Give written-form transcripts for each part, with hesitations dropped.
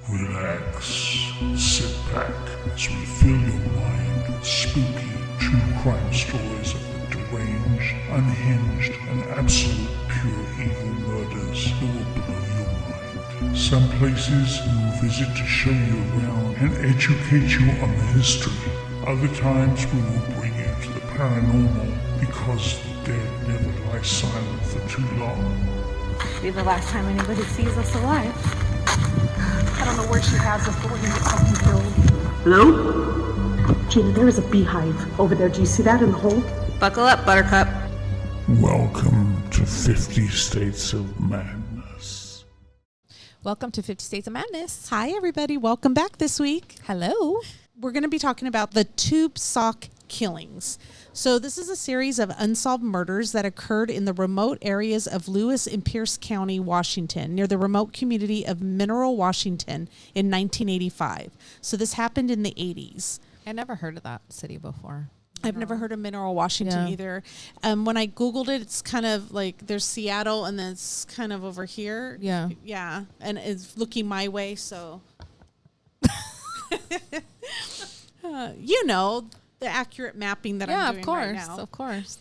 Relax, sit back as we fill your mind with spooky true crime stories of the deranged, unhinged, and absolute pure evil murders that will blow your mind. Some places we will visit to show you around and educate you on the history. Other times we will bring you to the paranormal because the dead never lie silent for too long. Be the last time anybody sees us alive. I don't know where she has us, but we're gonna get fucking killed. Hello? Gina, there is a beehive over there. Do you see that in the hole? Buckle up, Buttercup. Welcome to 50 States of Madness. Welcome to 50 States of Madness. Hi, everybody. Welcome back this week. Hello. We're going to be talking about the tube sock killings. So this is a series of unsolved murders that occurred in the remote areas of Lewis and Pierce County, Washington, near the remote community of Mineral, Washington in 1985. So this happened in the 80s. I never heard of that city before. I've never heard of Mineral, Washington either. When I Googled it, it's kind of like there's Seattle and then it's kind of over here. Yeah. Yeah. And it's looking my way. So, you know, the accurate mapping that I'm doing right now. Of course.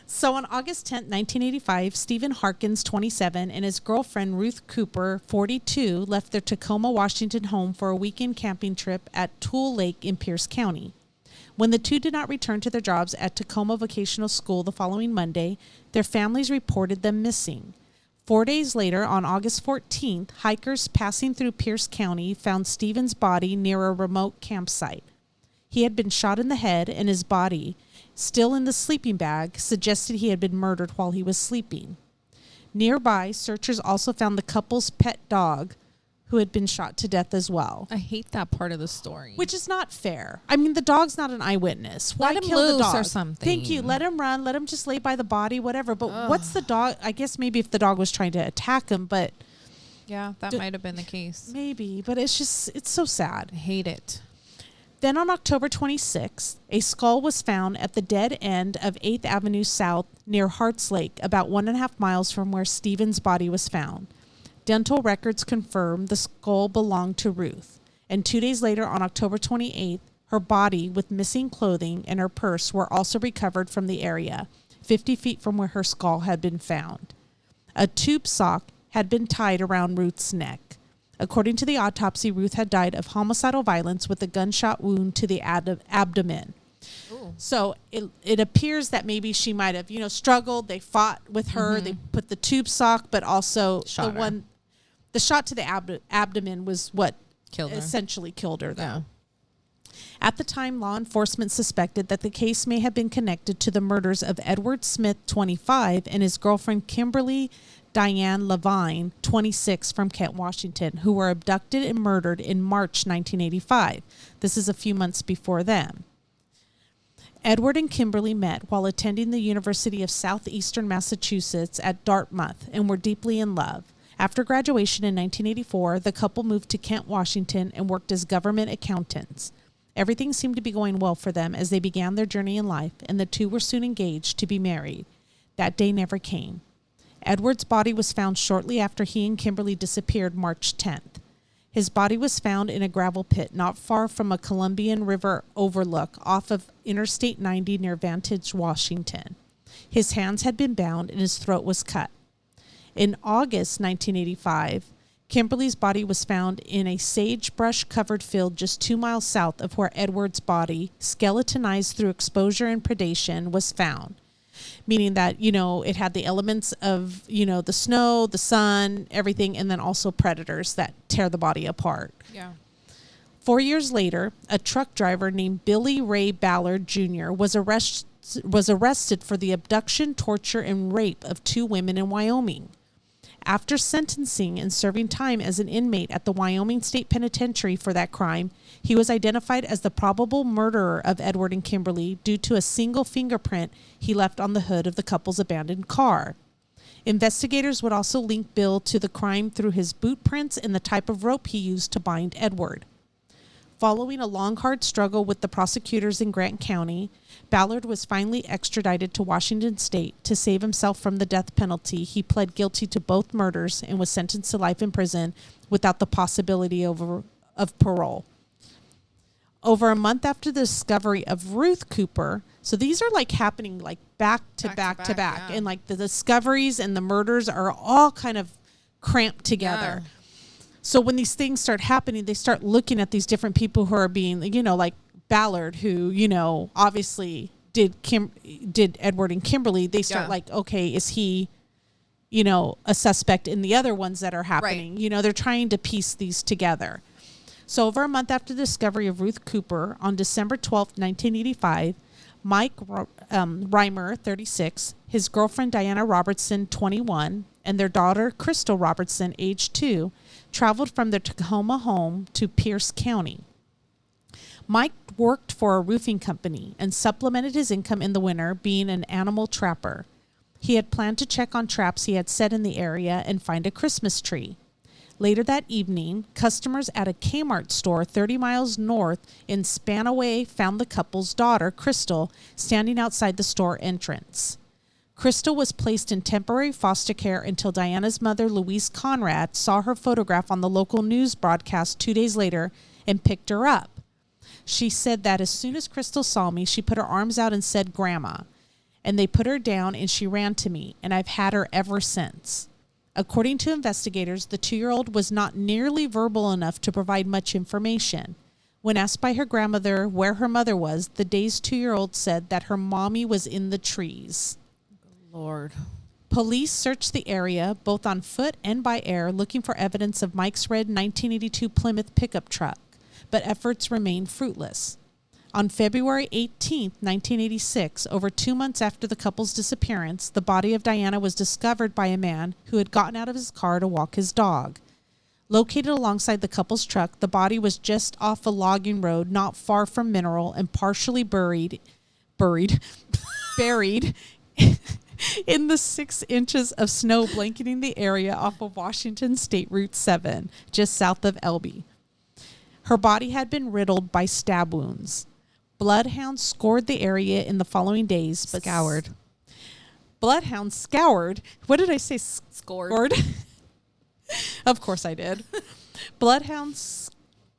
So on August 10th, 1985, Stephen Harkins, 27, and his girlfriend Ruth Cooper, 42, left their Tacoma, Washington home for a weekend camping trip at Toole Lake in Pierce County. When the two did not return to their jobs at Tacoma Vocational School the following Monday, their families reported them missing. 4 days later, on August 14th, hikers passing through Pierce County found Stephen's body near a remote campsite. He had been shot in the head, and his body, still in the sleeping bag, suggested he had been murdered while he was sleeping. Nearby, searchers also found the couple's pet dog, who had been shot to death as well. I hate that part of the story. Which is not fair. I mean, the dog's not an eyewitness. Why Let him kill the loose dog? or something. Thank you. Let him run. Let him just lay by the body, whatever. But what's the dog? I guess maybe if the dog was trying to attack him, but... Yeah, that might have been the case. Maybe, but it's so sad. I hate it. Then on October 26th, a skull was found at the dead end of 8th Avenue South near Harts Lake, about 1.5 miles from where Stephen's body was found. Dental records confirmed the skull belonged to Ruth. And 2 days later, on October 28th, her body with missing clothing and her purse were also recovered from the area, 50 feet from where her skull had been found. A tube sock had been tied around Ruth's neck. According to the autopsy, Ruth had died of homicidal violence with a gunshot wound to the abdomen. Ooh. So it appears that maybe she might have, struggled. They fought with her. Mm-hmm. They put the tube sock, but also the shot to the abdomen was what essentially killed her, though. Yeah. At the time, law enforcement suspected that the case may have been connected to the murders of Edward Smith, 25, and his girlfriend Kimberly Diane Levine, 26, from Kent, Washington, who were abducted and murdered in March 1985. This is a few months before them. Edward and Kimberly met while attending the University of Southeastern Massachusetts at Dartmouth and were deeply in love. After graduation in 1984, the couple moved to Kent, Washington, and worked as government accountants. Everything seemed to be going well for them as they began their journey in life, and the two were soon engaged to be married. That day never came. Edward's body was found shortly after he and Kimberly disappeared March 10th. His body was found in a gravel pit not far from a Columbian River overlook off of Interstate 90 near Vantage, Washington. His hands had been bound and his throat was cut. In August 1985, Kimberly's body was found in a sagebrush-covered field just 2 miles south of where Edward's body, skeletonized through exposure and predation, was found. Meaning that, it had the elements of, the snow, the sun, everything, and then also predators that tear the body apart. Yeah. 4 years later, a truck driver named Billy Ray Ballard Jr. was arrested for the abduction, torture, and rape of 2 women in Wyoming. After sentencing and serving time as an inmate at the Wyoming State Penitentiary for that crime, he was identified as the probable murderer of Edward and Kimberly due to a single fingerprint he left on the hood of the couple's abandoned car. Investigators would also link Bill to the crime through his boot prints and the type of rope he used to bind Edward. Following a long, hard struggle with the prosecutors in Grant County, Ballard was finally extradited to Washington State. To save himself from the death penalty, he pled guilty to both murders and was sentenced to life in prison without the possibility of parole. Over a month after the discovery of Ruth Cooper, so these are like happening like back to back. Yeah. And like the discoveries and the murders are all kind of cramped together. Yeah. So when these things start happening, they start looking at these different people who are being, like Ballard, who, obviously did Edward and Kimberly. They start like, okay, is he, a suspect in the other ones that are happening? Right. They're trying to piece these together. So over a month after the discovery of Ruth Cooper, on December 12th, 1985, Mike Reimer, 36, his girlfriend Diana Robertson, 21, and their daughter Crystal Robertson, age 2, traveled from their Tacoma home to Pierce County. Mike worked for a roofing company and supplemented his income in the winter being an animal trapper. He had planned to check on traps he had set in the area and find a Christmas tree. Later that evening, customers at a Kmart store 30 miles north in Spanaway found the couple's daughter, Crystal, standing outside the store entrance. Crystal was placed in temporary foster care until Diana's mother, Louise Conrad, saw her photograph on the local news broadcast 2 days later and picked her up. She said that as soon as Crystal saw me, she put her arms out and said, "Grandma." And they put her down and she ran to me, and I've had her ever since. According to investigators, the 2-year-old was not nearly verbal enough to provide much information. When asked by her grandmother where her mother was, the dazed 2-year-old said that her mommy was in the trees. Lord. Police searched the area, both on foot and by air, looking for evidence of Mike's red 1982 Plymouth pickup truck, but efforts remained fruitless. On February 18, 1986, over 2 months after the couple's disappearance, the body of Diana was discovered by a man who had gotten out of his car to walk his dog. Located alongside the couple's truck, the body was just off a logging road not far from Mineral and partially buried in the 6 inches of snow blanketing the area off of Washington State Route 7, just south of Elby. Her body had been riddled by stab wounds. Bloodhounds scoured the area in the following days. But Bloodhounds scoured. What did I say? Scored. Of course I did. Bloodhounds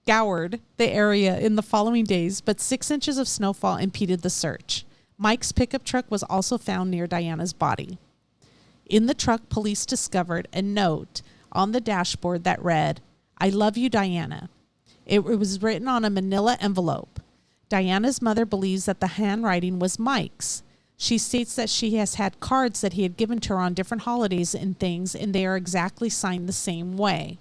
scoured the area in the following days, but 6 inches of snowfall impeded the search. Mike's pickup truck was also found near Diana's body. In the truck, police discovered a note on the dashboard that read, "I love you, Diana." It was written on a manila envelope. Diana's mother believes that the handwriting was Mike's. She states that she has had cards that he had given to her on different holidays and things, and they are exactly signed the same way.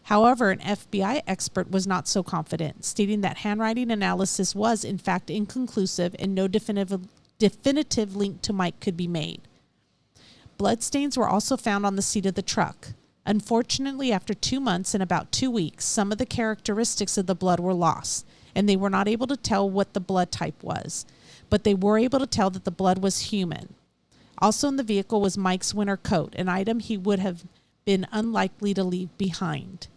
However, an FBI expert was not so confident, stating that handwriting analysis was, in fact, inconclusive and no definitive link to Mike could be made. Bloodstains were also found on the seat of the truck. Unfortunately, after 2 months and about 2 weeks, some of the characteristics of the blood were lost, and they were not able to tell what the blood type was, but they were able to tell that the blood was human. Also in the vehicle was Mike's winter coat, an item he would have been unlikely to leave behind.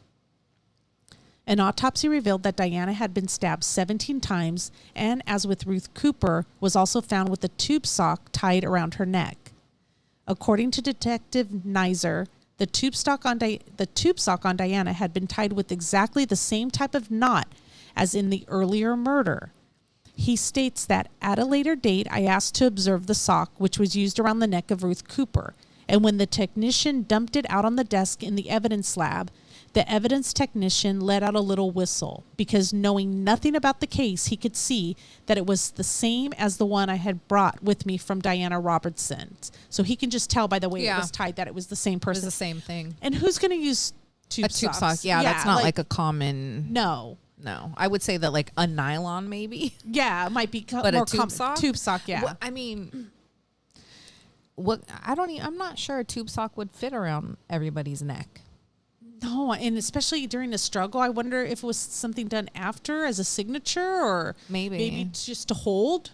An autopsy revealed that Diana had been stabbed 17 times and, as with Ruth Cooper, was also found with a tube sock tied around her neck. According to Detective Nizer, the tube sock on Diana had been tied with exactly the same type of knot as in the earlier murder. He states that at a later date, I asked to observe the sock, which was used around the neck of Ruth Cooper, and when the technician dumped it out on the desk in the evidence lab, the evidence technician let out a little whistle because, knowing nothing about the case, he could see that it was the same as the one I had brought with me from Diana Robertson's. So he can just tell by the way it was tied that it was the same It person. was the same thing. And who's going to use tube socks? A tube sock. Yeah, that's not like a common. No. No. I would say that like a nylon maybe. Yeah, it might be But more a tube common. sock? Tube sock, yeah. Well, I mean, I'm not sure a tube sock would fit around everybody's neck. No, and especially during the struggle, I wonder if it was something done after as a signature or Maybe just to hold.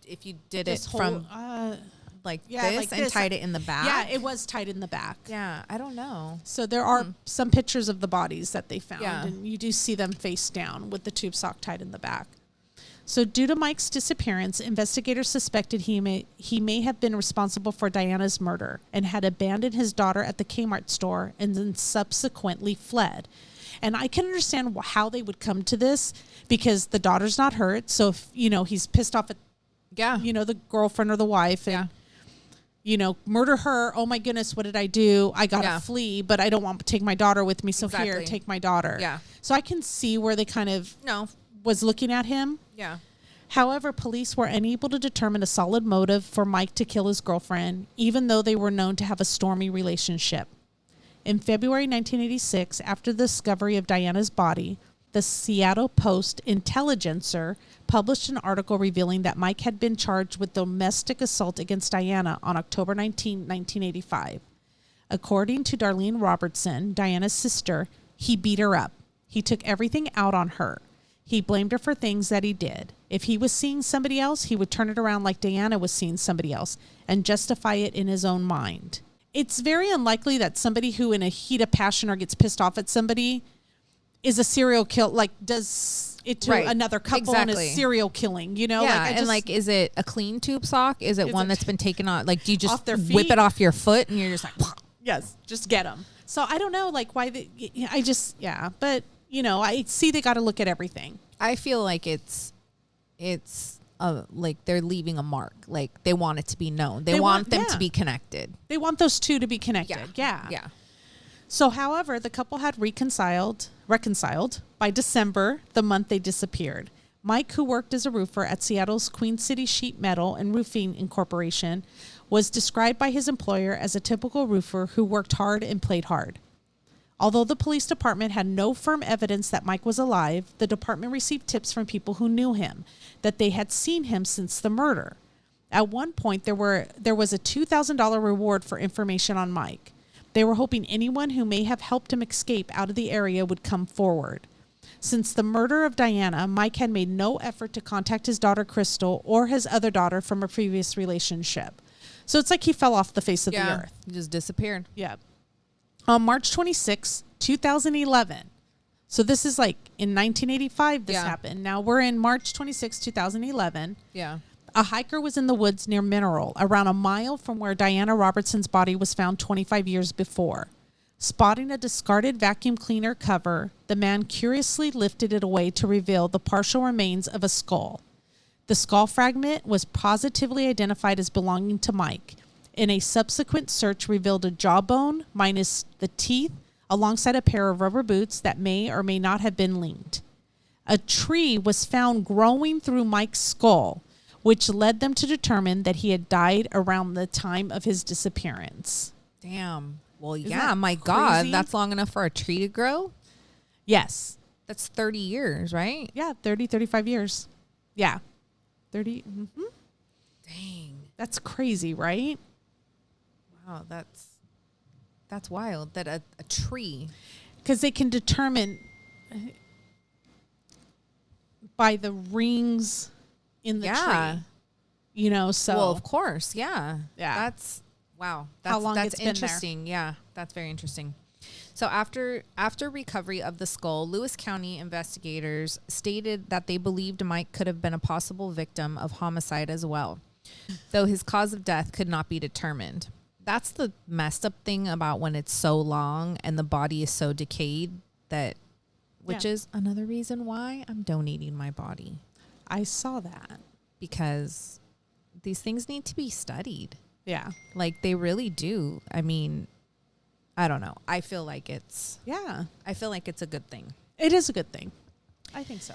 If you did it Just from hold, like Yeah, this like and this. tied it in the back? Yeah, it was tied in the back. Yeah, I don't know. So there are some pictures of the bodies that they found, Yeah. and you do see them face down with the tube sock tied in the back. So due to Mike's disappearance, investigators suspected he may have been responsible for Diana's murder and had abandoned his daughter at the Kmart store and then subsequently fled. And I can understand how they would come to this, because the daughter's not hurt. So if, he's pissed off at, the girlfriend or the wife, and murder her. Oh my goodness, what did I do? I gotta flee, but I don't want to take my daughter with me. So here, take my daughter. Yeah. So I can see where they kind of was looking at him. Yeah. However, police were unable to determine a solid motive for Mike to kill his girlfriend, even though they were known to have a stormy relationship. In February 1986, after the discovery of Diana's body, the Seattle Post Intelligencer published an article revealing that Mike had been charged with domestic assault against Diana on October 19, 1985. According to Darlene Robertson, Diana's sister, he beat her up. He took everything out on her. He blamed her for things that he did. If he was seeing somebody else, he would turn it around like Diana was seeing somebody else and justify it in his own mind. It's very unlikely that somebody who in a heat of passion or gets pissed off at somebody is a serial kill, like does it to another couple and is serial killing, Yeah, is it a clean tube sock? Is it one that's been taken off? Like, do you just off their whip feet? it off your foot and you're just like, yes, just get them. So I don't know, like why but I see they got to look at everything. I feel like it's like they're leaving a mark. Like they want it to be known. They want them to be connected. They want those two to be connected. Yeah. So, however, the couple had reconciled by December, the month they disappeared. Mike, who worked as a roofer at Seattle's Queen City Sheet Metal and Roofing Incorporation, was described by his employer as a typical roofer who worked hard and played hard. Although the police department had no firm evidence that Mike was alive, the department received tips from people who knew him, that they had seen him since the murder. At one point, there was a $2,000 reward for information on Mike. They were hoping anyone who may have helped him escape out of the area would come forward. Since the murder of Diana, Mike had made no effort to contact his daughter Crystal or his other daughter from a previous relationship. So it's like he fell off the face of the earth. He just disappeared. Yeah. On March 26, 2011. So this is like in 1985 this happened. Now we're in March 26, 2011. Yeah. A hiker was in the woods near Mineral, around a mile from where Diana Robertson's body was found 25 years before. Spotting a discarded vacuum cleaner cover, the man curiously lifted it away to reveal the partial remains of a skull. The skull fragment was positively identified as belonging to Mike. And a subsequent search revealed a jawbone minus the teeth alongside a pair of rubber boots that may or may not have been linked. A tree was found growing through Mike's skull, which led them to determine that he had died around the time of his disappearance. Damn. Well, Isn't my that God, crazy? that's long enough for a tree to grow? Yes. That's 30 years, right? Yeah, 35 years. Yeah. 30. Mm-hmm. Dang. That's crazy, right? Wow, that's wild that a tree. Because they can determine by the rings in the tree. So. Well, of course, yeah. Yeah. That's, wow. How long that's it's been there. interesting. Yeah, that's very interesting. So after recovery of the skull, Lewis County investigators stated that they believed Mike could have been a possible victim of homicide as well, though his cause of death could not be determined. That's the messed up thing about when it's so long and the body is so decayed which is another reason why I'm donating my body. I saw that. Because these things need to be studied. Yeah. Like they really do. I mean, I don't know. I feel like it's a good thing. It is a good thing. I think so.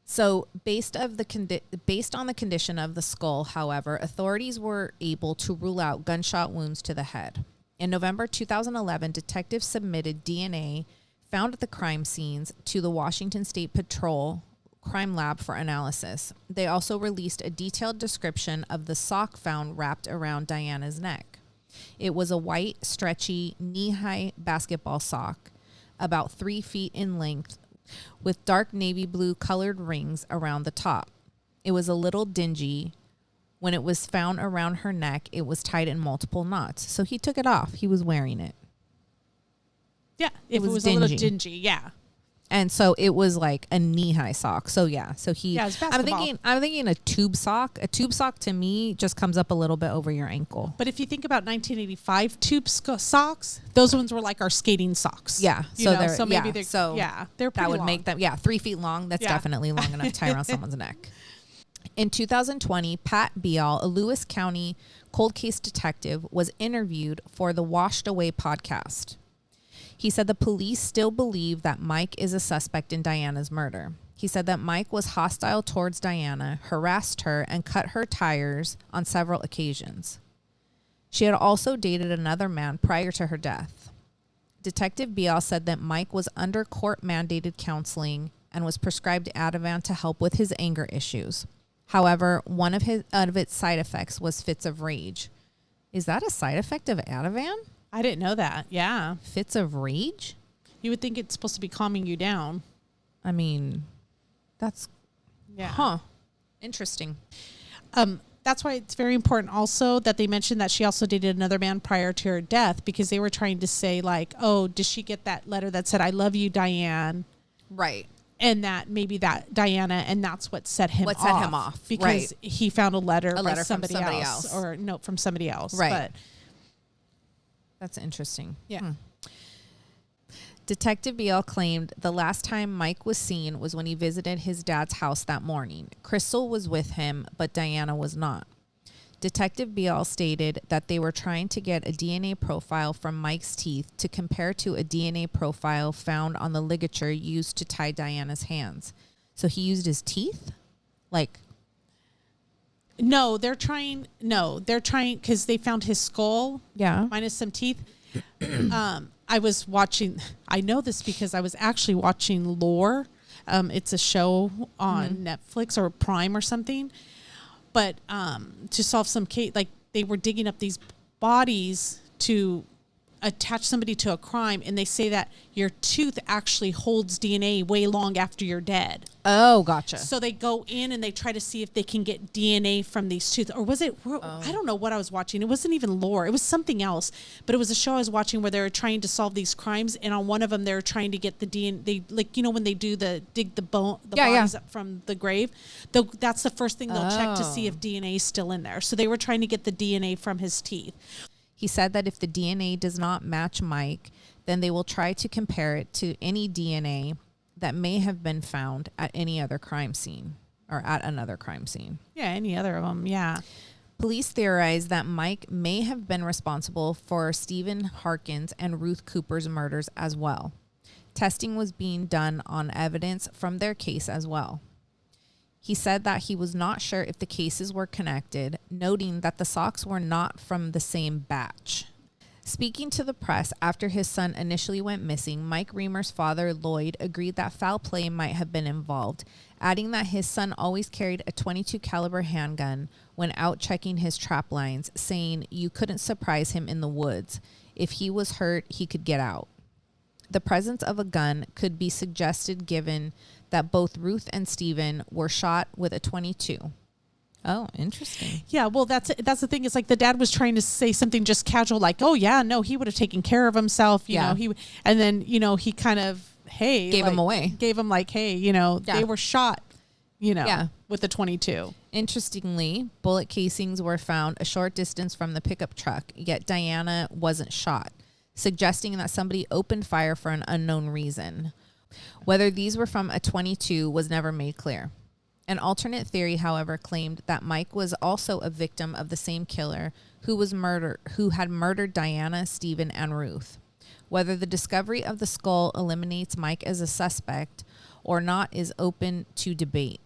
So based on the condition of the skull, however, authorities were able to rule out gunshot wounds to the head. In November 2011, detectives submitted DNA found at the crime scenes to the Washington State Patrol Crime Lab for analysis. They also released a detailed description of the sock found wrapped around Diana's neck. It was a white, stretchy, knee-high basketball sock, about 3 feet in length, with dark navy blue colored rings around the top. It was a little dingy When it was found around her neck, it was tied in multiple knots. So he took it off. He was wearing it. Yeah, if it was a little dingy, yeah. And so it was like a knee-high sock. So yeah, so he. Yeah, it's I'm basketball. thinking a tube sock. A tube sock to me just comes up a little bit over your ankle. But if you think about 1985 tube socks, those ones were like our skating socks. Yeah, You know, so maybe they're that pretty would long. make them 3 feet long. That's definitely long enough to tie around someone's neck. In 2020, Pat Beal, a Lewis County cold case detective, was interviewed for the Washed Away podcast. He said the police still believe that Mike is a suspect in Diana's murder. He said that Mike was hostile towards Diana, harassed her, and cut her tires on several occasions. She had also dated another man prior to her death. Detective Beal said that Mike was under court-mandated counseling and was prescribed Ativan to help with his anger issues. However, one of its side effects was fits of rage. Is that a side effect of Ativan? I didn't know that. Yeah. Fits of rage? You would think it's supposed to be calming you down. I mean, that's... Yeah. Huh. Interesting. That's why it's very important also that they mentioned that she also dated another man prior to her death, because they were trying to say like, oh, did she get that letter that said, I love you, Diane? Right. And that maybe that Diana, and that's what set him off. Because right. he found a letter by from somebody else or a note from somebody else. Right. But that's interesting. Yeah. Detective Beal claimed the last time Mike was seen was when he visited his dad's house that morning. Crystal was with him, but Diana was not. Detective Beal stated that they were trying to get a DNA profile from Mike's teeth to compare to a DNA profile found on the ligature used to tie Diana's hands. So he used his teeth? Like... No, they're trying because they found his skull. Yeah. Minus some teeth. I was watching, I know this because I was actually watching Lore. It's a show on Netflix or Prime or something. But to solve some case, like they were digging up these bodies to attach somebody to a crime, and they say that your tooth actually holds DNA way long after you're dead. Oh, gotcha. So they go in and they try to see if they can get DNA from these tooth, or was it? I don't know what I was watching. It wasn't even Lore. It was something else. But it was a show I was watching where they were trying to solve these crimes, and on one of them they were trying to get the DNA. They when they do dig the bodies up from the grave. That's the first thing they'll check to see if DNA is still in there. So they were trying to get the DNA from his teeth. He said that if the DNA does not match Mike, then they will try to compare it to any DNA that may have been found at any other crime scene or at another crime scene. Yeah, any other of them, yeah. Police theorize that Mike may have been responsible for Stephen Harkins and Ruth Cooper's murders as well. Testing was being done on evidence from their case as well. He said that he was not sure if the cases were connected, noting that the socks were not from the same batch. Speaking to the press after his son initially went missing, Mike Reamer's father, Lloyd, agreed that foul play might have been involved, adding that his son always carried a .22 caliber handgun when out checking his trap lines, saying you couldn't surprise him in the woods. If he was hurt, he could get out. The presence of a gun could be suggested given that both Ruth and Stephen were shot with a .22. Oh, interesting. Yeah, well, that's the thing. It's like the dad was trying to say something just casual, like, "Oh yeah, no, he would have taken care of himself." You know, and then he kind of gave him away. Gave him like, hey, they were shot, with the .22. Interestingly, bullet casings were found a short distance from the pickup truck, yet Diana wasn't shot, suggesting that somebody opened fire for an unknown reason. Whether these were from a .22 was never made clear. An alternate theory, however, claimed that Mike was also a victim of the same killer who had murdered Diana, Stephen, and Ruth. Whether the discovery of the skull eliminates Mike as a suspect or not is open to debate.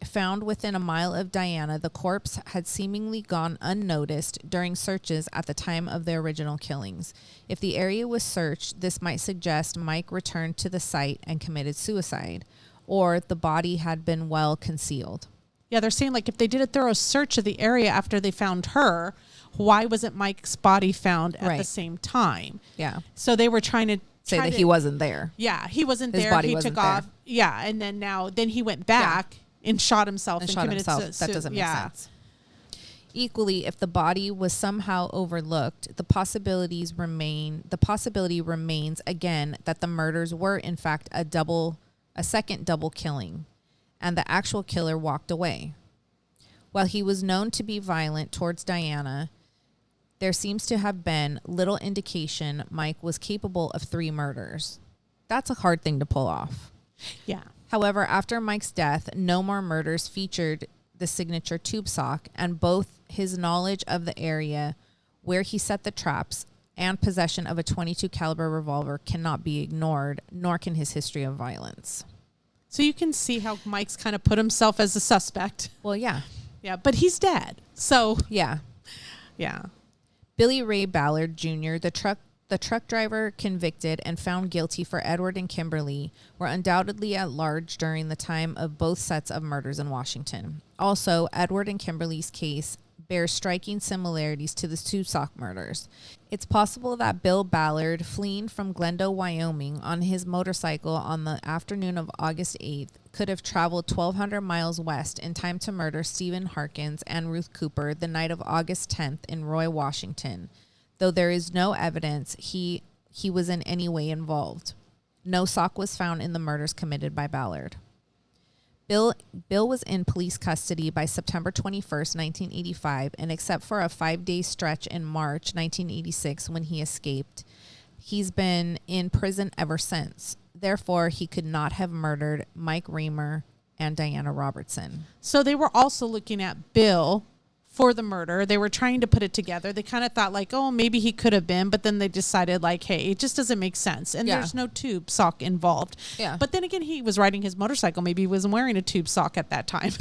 Found within a mile of Diana, the corpse had seemingly gone unnoticed during searches at the time of the original killings. If the area was searched, this might suggest Mike returned to the site and committed suicide, or the body had been well concealed. Yeah, they're saying like if they did a thorough search of the area after they found her, why wasn't Mike's body found at the same time? Yeah. So they were trying to say that he wasn't there. Yeah, he wasn't His there. body He wasn't took there. off. Yeah, and then he went back and shot himself and committed suicide. That doesn't make sense. Equally, if the body was somehow overlooked, the possibility remains again that the murders were in fact a second double killing, and the actual killer walked away. While he was known to be violent towards Diana, there seems to have been little indication Mike was capable of 3 murders. That's a hard thing to pull off. Yeah. However, after Mike's death, no more murders featured the signature tube sock, and both his knowledge of the area where he set the traps and possession of a .22 caliber revolver cannot be ignored, nor can his history of violence. So you can see how Mike's kind of put himself as a suspect. Well, yeah. Yeah, but he's dead. So, Yeah. yeah. Billy Ray Ballard Jr., the truck driver convicted and found guilty for Edward and Kimberly, were undoubtedly at large during the time of both sets of murders in Washington. Also, Edward and Kimberly's case bears striking similarities to the tube sock murders. It's possible that Bill Ballard, fleeing from Glendale, Wyoming, on his motorcycle on the afternoon of August 8th, could have traveled 1,200 miles west in time to murder Stephen Harkins and Ruth Cooper the night of August 10th in Roy, Washington, though there is no evidence he was in any way involved. No sock was found in the murders committed by Ballard. Bill was in police custody by September 21st, 1985, and except for a 5-day stretch in March 1986 when he escaped, he's been in prison ever since. Therefore, he could not have murdered Mike Raymer and Diana Robertson. So they were also looking at Bill for the murder. They were trying to put it together. They kind of thought like, oh, maybe he could have been, but then they decided like, hey, it just doesn't make sense. And Yeah. there's no tube sock involved. Yeah. But then again, he was riding his motorcycle. Maybe he wasn't wearing a tube sock at that time.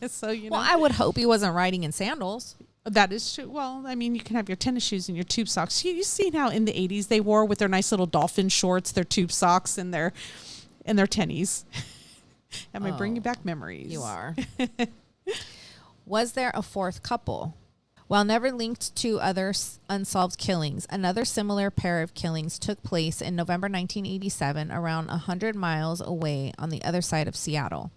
So, you know. Well, I would hope he wasn't riding in sandals. That is true. Well, I mean, you can have your tennis shoes and your tube socks. You've seen how in the 80s they wore with their nice little dolphin shorts, their tube socks, and their tennies. Am I bringing back memories? You are. Was there a fourth couple? While never linked to other unsolved killings, another similar pair of killings took place in November 1987, around 100 miles away on the other side of Seattle.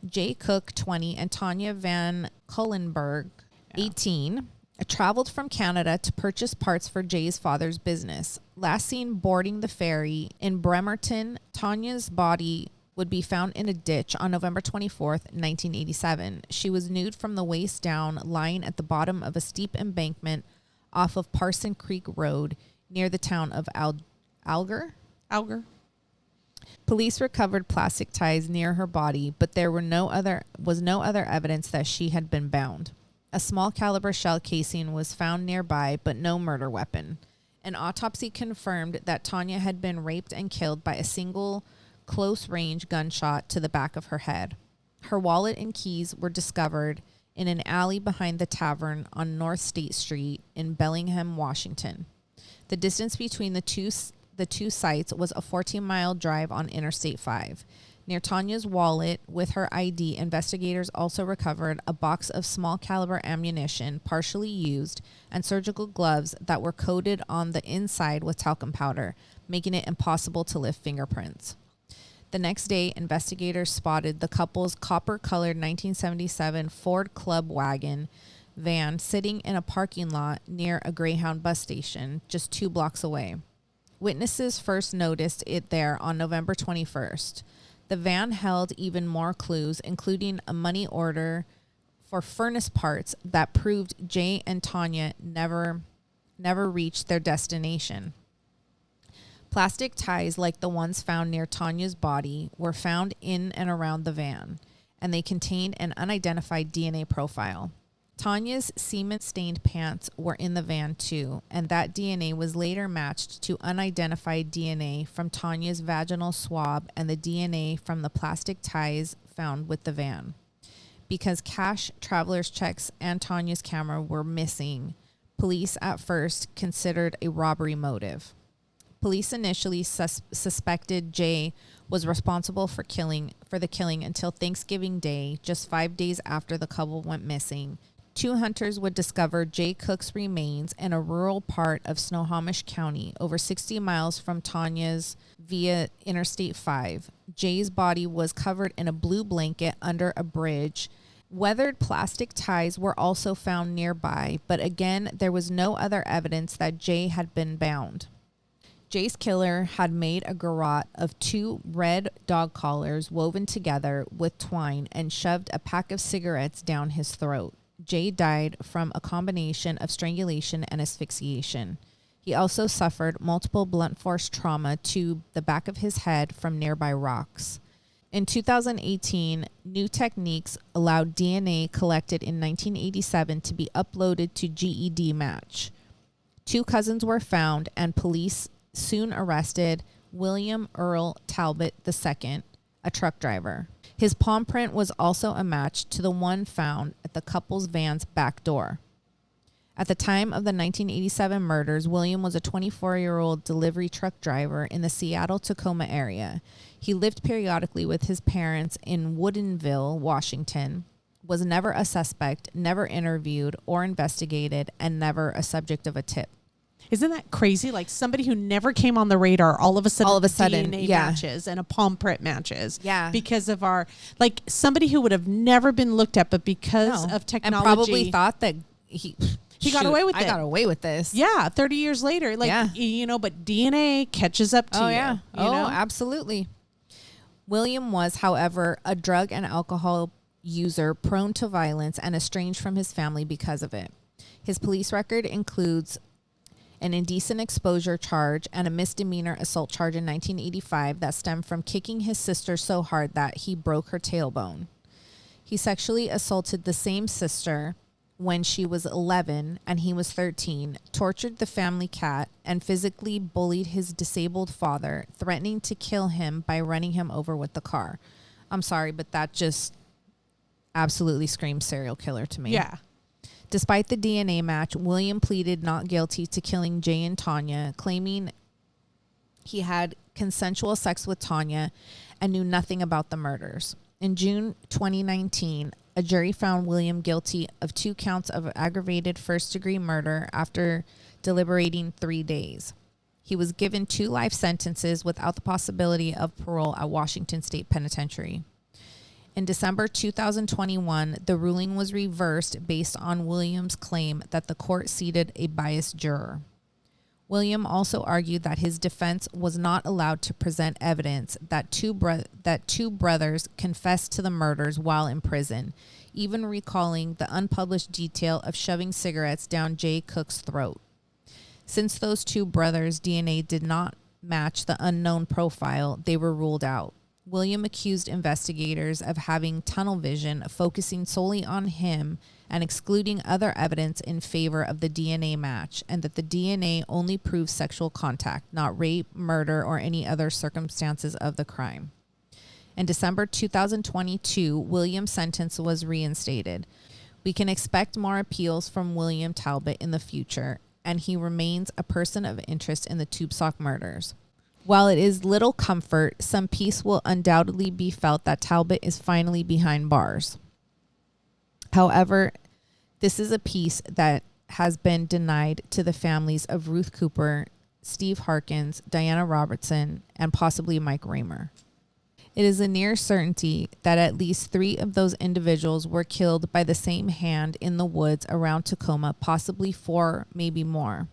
Jay Cook, 20, and Tanya Van Kullenberg, 18, traveled from Canada to purchase parts for Jay's father's business. Last seen boarding the ferry in Bremerton, Tanya's body would be found in a ditch on November 24th, 1987. She was nude from the waist down, lying at the bottom of a steep embankment off of Parson Creek Road near the town of Alger. Police recovered plastic ties near her body, but there was no other evidence that she had been bound. A small caliber shell casing was found nearby, but no murder weapon. An autopsy confirmed that Tanya had been raped and killed by a single close-range gunshot to the back of her head. Her wallet and keys were discovered in an alley behind the tavern on North State Street in Bellingham, Washington. The distance between the two sites was a 14-mile drive on Interstate 5. Near Tanya's wallet with her ID, investigators also recovered a box of small-caliber ammunition, partially used, and surgical gloves that were coated on the inside with talcum powder, making it impossible to lift fingerprints. The next day, investigators spotted the couple's copper-colored 1977 Ford Club wagon van sitting in a parking lot near a Greyhound bus station just 2 blocks away. Witnesses first noticed it there on November 21st. The van held even more clues, including a money order for furnace parts that proved Jay and Tanya never reached their destination. Plastic ties like the ones found near Tanya's body were found in and around the van, and they contained an unidentified DNA profile. Tanya's semen-stained pants were in the van too, and that DNA was later matched to unidentified DNA from Tanya's vaginal swab and the DNA from the plastic ties found with the van. Because cash, traveler's checks, and Tanya's camera were missing, police at first considered a robbery motive. Police initially suspected Jay was responsible for the killing until Thanksgiving Day, just 5 days after the couple went missing. 2 hunters would discover Jay Cook's remains in a rural part of Snohomish County, over 60 miles from Tanya's via Interstate 5. Jay's body was covered in a blue blanket under a bridge Weathered plastic ties were also found nearby, but again, there was no other evidence that Jay had been bound. Jay's killer had made a garrote of 2 red dog collars woven together with twine and shoved a pack of cigarettes down his throat. Jay died from a combination of strangulation and asphyxiation. He also suffered multiple blunt force trauma to the back of his head from nearby rocks. In 2018, new techniques allowed DNA collected in 1987 to be uploaded to GED Match. 2 cousins were found, and police soon arrested William Earl Talbot II, a truck driver. His palm print was also a match to the one found at the couple's van's back door. At the time of the 1987 murders, William was a 24-year-old delivery truck driver in the Seattle-Tacoma area. He lived periodically with his parents in Woodinville, Washington, was never a suspect, never interviewed or investigated, and never a subject of a tip. Isn't that crazy? Like somebody who never came on the radar, all of a sudden, DNA matches and a palm print matches. Yeah. Because of our, like somebody who would have never been looked at, but because of technology. And probably thought that he got away with it. I got away with this. Yeah. 30 years later, like, you know, but DNA catches up to you. Yeah. You know? Absolutely. William was, however, a drug and alcohol user prone to violence and estranged from his family because of it. His police record includes an indecent exposure charge and a misdemeanor assault charge in 1985 that stemmed from kicking his sister so hard that he broke her tailbone. He sexually assaulted the same sister when she was 11 and he was 13, tortured the family cat, and physically bullied his disabled father, threatening to kill him by running him over with the car. I'm sorry, but that just absolutely screams serial killer to me. Yeah. Despite the DNA match, William pleaded not guilty to killing Jay and Tanya, claiming he had consensual sex with Tanya and knew nothing about the murders. In June 2019, a jury found William guilty of 2 counts of aggravated first-degree murder after deliberating 3 days. He was given 2 life sentences without the possibility of parole at Washington State Penitentiary. In December 2021, the ruling was reversed based on William's claim that the court seated a biased juror. William also argued that his defense was not allowed to present evidence that two brothers confessed to the murders while in prison, even recalling the unpublished detail of shoving cigarettes down Jay Cook's throat. Since those 2 brothers' DNA did not match the unknown profile, they were ruled out. William accused investigators of having tunnel vision, focusing solely on him and excluding other evidence in favor of the DNA match, and that the DNA only proves sexual contact, not rape, murder, or any other circumstances of the crime. In December 2022, William's sentence was reinstated. We can expect more appeals from William Talbot in the future, and he remains a person of interest in the Tubesock murders. While it is little comfort, some peace will undoubtedly be felt that Talbot is finally behind bars. However, this is a peace that has been denied to the families of Ruth Cooper, Steve Harkins, Diana Robertson, and possibly Mike Raymer. It is a near certainty that at least 3 of those individuals were killed by the same hand in the woods around Tacoma, possibly 4, maybe more.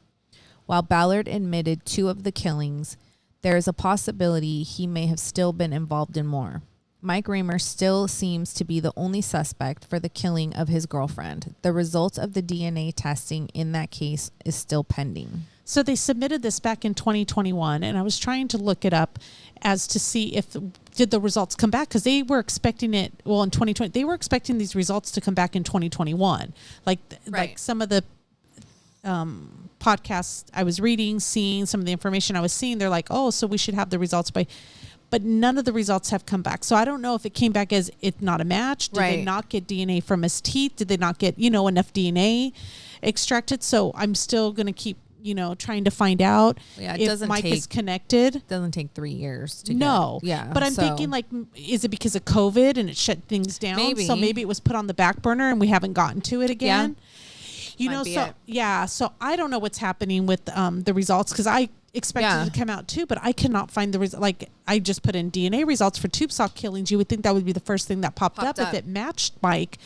While Ballard admitted 2 of the killings, there is a possibility he may have still been involved in more. Mike Raymer still seems to be the only suspect for the killing of his girlfriend. The results of the DNA testing in that case is still pending. So they submitted this back in 2021, and I was trying to look it up as to see if did the results come back, because they were expecting it. Well, in 2020, they were expecting these results to come back in 2021. Like some of the podcasts I was reading, seeing some of the information I was seeing, they're like, oh, so we should have the results by. But none of the results have come back. So I don't know if it came back as it's not a match. Did they not get DNA from his teeth? Did they not get, enough DNA extracted? So I'm still going to keep, trying to find out if Mike is connected. It doesn't take 3 years to get. But I'm thinking, like, is it because of COVID and it shut things down? Maybe. So maybe it was put on the back burner and we haven't gotten to it again. So I don't know what's happening with the results, because expected Yeah. it to come out too, but I cannot find the like I just put in DNA results for tube sock killings. You would think that would be the first thing that popped up if it matched Mike.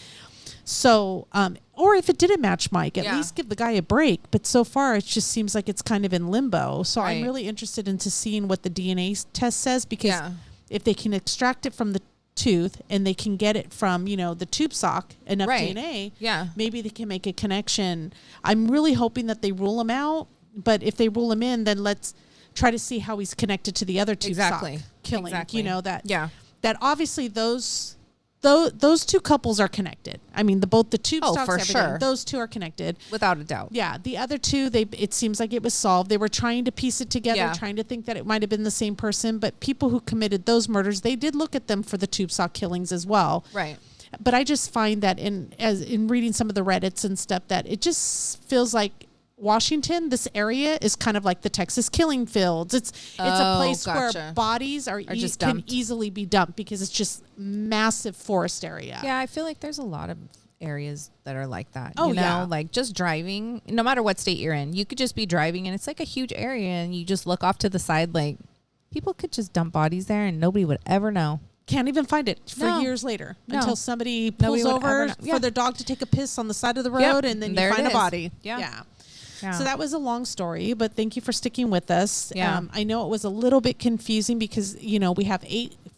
So, or if it didn't match Mike, at least give the guy a break. But so far, it just seems like it's kind of in limbo. So I'm really interested into seeing what the DNA test says, because if they can extract it from the tooth and they can get it from, you know, the tube sock, enough DNA, maybe they can make a connection. I'm really hoping that they rule him out. But if they rule him in, then let's try to see how he's connected to the other tube sock killing. You know, that obviously those two couples are connected. I mean, both the tube stocks, for sure. Those two are connected. Without a doubt. Yeah. The other two, it seems like it was solved. They were trying to piece it together, trying to think that it might have been the same person. But people who committed those murders, they did look at them for the tube sock killings as well. Right. But I just find that in reading some of the Reddits and stuff, that it just feels like Washington, this area is kind of like the Texas killing fields. It's a place where bodies can easily be dumped because it's just massive forest area. Yeah, I feel like there's a lot of areas that are like that. You know, like just driving, no matter what state you're in, you could just be driving and it's like a huge area and you just look off to the side, like people could just dump bodies there and nobody would ever know. Can't even find it for years later until somebody pulls over for their dog to take a piss on the side of the road and then you find a body. Yeah. So that was a long story, but thank you for sticking with us. I know it was a little bit confusing because, you know, we have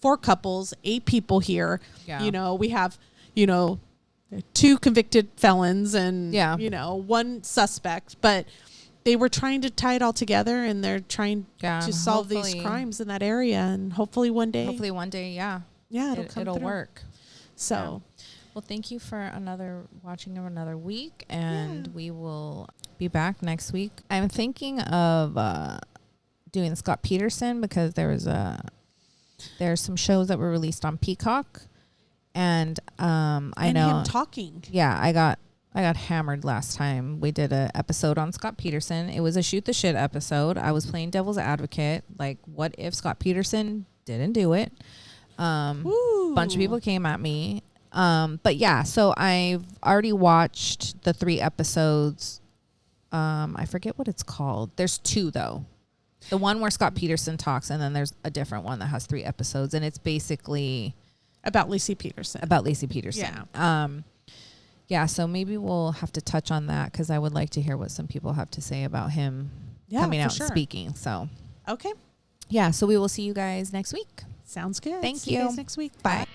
4 couples, 8 people here. You know, we have, you know, 2 convicted felons and, you know, 1 suspect, but they were trying to tie it all together and they're trying to solve these crimes in that area. And hopefully one day, it'll work. So, well, thank you for watching another week, and we will be back next week. I'm thinking of doing Scott Peterson because there's some shows that were released on Peacock, and I know him talking. Yeah, I got hammered last time. We did an episode on Scott Peterson. It was a shoot the shit episode. I was playing devil's advocate. Like, what if Scott Peterson didn't do it? Bunch of people came at me. But yeah, so I've already watched the 3 episodes. I forget what it's called. There's 2 though. The one where Scott Peterson talks, and then there's a different one that has 3 episodes, and it's basically about Lacey Peterson. Yeah. So maybe we'll have to touch on that because I would like to hear what some people have to say about him coming out and speaking. So, okay. Yeah. So we will see you guys next week. Sounds good. Thank see you guys next week. Bye.